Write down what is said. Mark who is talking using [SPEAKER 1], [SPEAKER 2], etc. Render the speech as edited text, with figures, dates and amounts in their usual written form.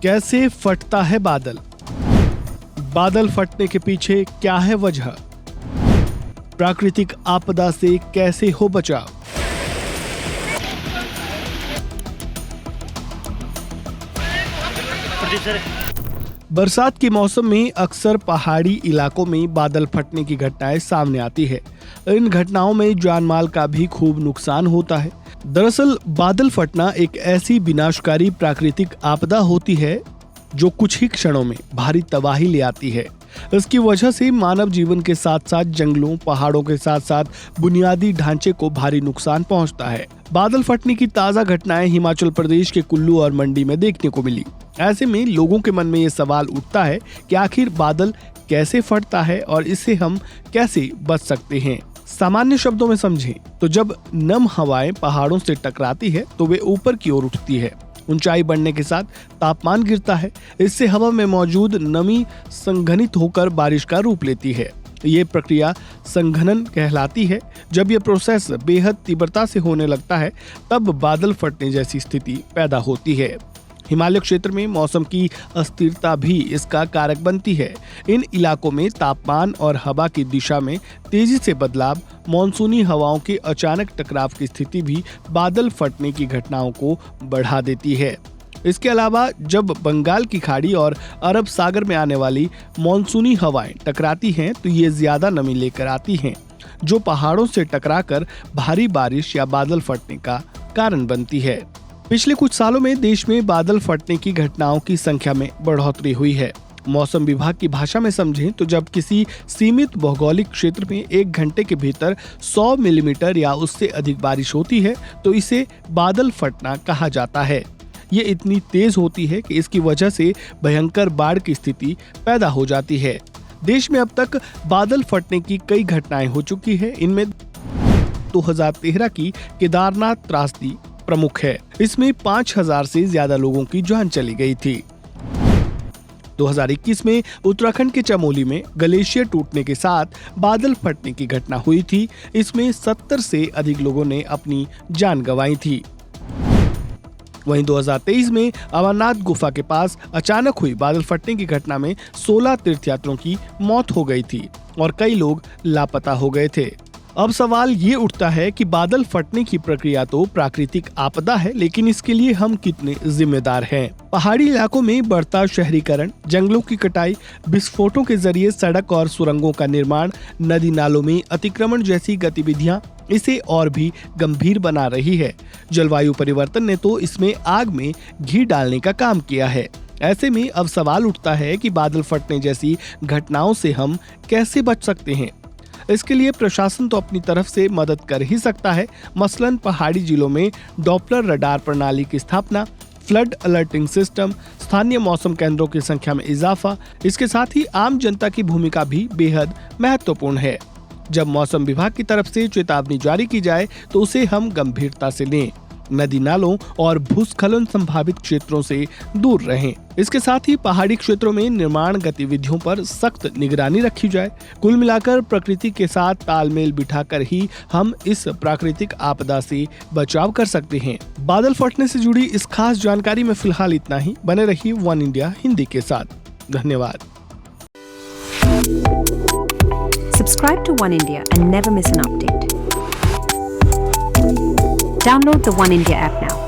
[SPEAKER 1] कैसे फटता है बादल? बादल फटने के पीछे क्या है वजह? प्राकृतिक आपदा से कैसे हो बचाव? बरसात के मौसम में अक्सर पहाड़ी इलाकों में बादल फटने की घटनाएं सामने आती है। इन घटनाओं में जान माल का भी खूब नुकसान होता है। दरअसल बादल फटना एक ऐसी विनाशकारी प्राकृतिक आपदा होती है जो कुछ ही क्षणों में भारी तबाही ले आती है। इसकी वजह से मानव जीवन के साथ साथ जंगलों, पहाड़ों के साथ साथ बुनियादी ढांचे को भारी नुकसान पहुंचता है। बादल फटने की ताजा घटनाएं हिमाचल प्रदेश के कुल्लू और मंडी में देखने को मिली। ऐसे में लोगों के मन में ये सवाल उठता है कि आखिर बादल कैसे फटता है और इससे हम कैसे बच सकते हैं। सामान्य शब्दों में समझें तो जब नम हवाएं पहाड़ों से टकराती है तो वे ऊपर की ओर उठती है। ऊंचाई बढ़ने के साथ तापमान गिरता है। इससे हवा में मौजूद नमी संघनित होकर बारिश का रूप लेती है। ये प्रक्रिया संघनन कहलाती है। जब यह प्रोसेस बेहद तीव्रता से होने लगता है तब बादल फटने जैसी स्थिति पैदा होती है। हिमालय क्षेत्र में मौसम की अस्थिरता भी इसका कारक बनती है। इन इलाकों में तापमान और हवा की दिशा में तेजी से बदलाव, मानसूनी हवाओं के अचानक टकराव की स्थिति भी बादल फटने की घटनाओं को बढ़ा देती है। इसके अलावा जब बंगाल की खाड़ी और अरब सागर में आने वाली मानसूनी हवाएं टकराती हैं तो ये ज्यादा नमी लेकर आती हैं, जो पहाड़ों से टकराकर भारी बारिश या बादल फटने का कारण बनती है। पिछले कुछ सालों में देश में बादल फटने की घटनाओं की संख्या में बढ़ोतरी हुई है। मौसम विभाग की भाषा में समझें तो जब किसी सीमित भौगोलिक क्षेत्र में 1 घंटे के भीतर 100 मिलीमीटर या उससे अधिक बारिश होती है तो इसे बादल फटना कहा जाता है। ये इतनी तेज होती है कि इसकी वजह से भयंकर बाढ़ की स्थिति पैदा हो जाती है। देश में अब तक बादल फटने की कई घटनाएं हो चुकी है। इनमें 2013 की केदारनाथ त्रासदी प्रमुख है। इसमें 5000 से ज्यादा लोगों की जान चली गई थी। 2021 में उत्तराखंड के चमोली में ग्लेशियर टूटने के साथ बादल फटने की घटना हुई थी। इसमें 70 से अधिक लोगों ने अपनी जान गंवाई थी। वहीं 2023 में अमरनाथ गुफा के पास अचानक हुई बादल फटने की घटना में 16 तीर्थयात्रियों की मौत हो गई थी और कई लोग लापता हो गए थे। अब सवाल ये उठता है कि बादल फटने की प्रक्रिया तो प्राकृतिक आपदा है, लेकिन इसके लिए हम कितने जिम्मेदार हैं? पहाड़ी इलाकों में बढ़ता शहरीकरण, जंगलों की कटाई, विस्फोटों के जरिए सड़क और सुरंगों का निर्माण, नदी नालों में अतिक्रमण जैसी गतिविधियां इसे और भी गंभीर बना रही है। जलवायु परिवर्तन ने तो इसमें आग में घी डालने का काम किया है। ऐसे में अब सवाल उठता है कि बादल फटने जैसी घटनाओं से हम कैसे बच सकते हैं? इसके लिए प्रशासन तो अपनी तरफ से मदद कर ही सकता है। मसलन पहाड़ी जिलों में डॉपलर रडार प्रणाली की स्थापना, फ्लड अलर्टिंग सिस्टम, स्थानीय मौसम केंद्रों की संख्या में इजाफा, इसके साथ ही आम जनता की भूमिका भी बेहद महत्वपूर्ण है। जब मौसम विभाग की तरफ से चेतावनी जारी की जाए तो उसे हम गंभीरता से लें। नदी नालों और भूस्खलन संभावित क्षेत्रों से दूर रहें। इसके साथ ही पहाड़ी क्षेत्रों में निर्माण गतिविधियों पर सख्त निगरानी रखी जाए। कुल मिलाकर प्रकृति के साथ तालमेल बिठाकर ही हम इस प्राकृतिक आपदा से बचाव कर सकते हैं। बादल फटने से जुड़ी इस खास जानकारी में फिलहाल इतना ही। बने रहिए वन इंडिया हिंदी के साथ। धन्यवाद।
[SPEAKER 2] Subscribe to One India and never miss an update. Download the One India app now.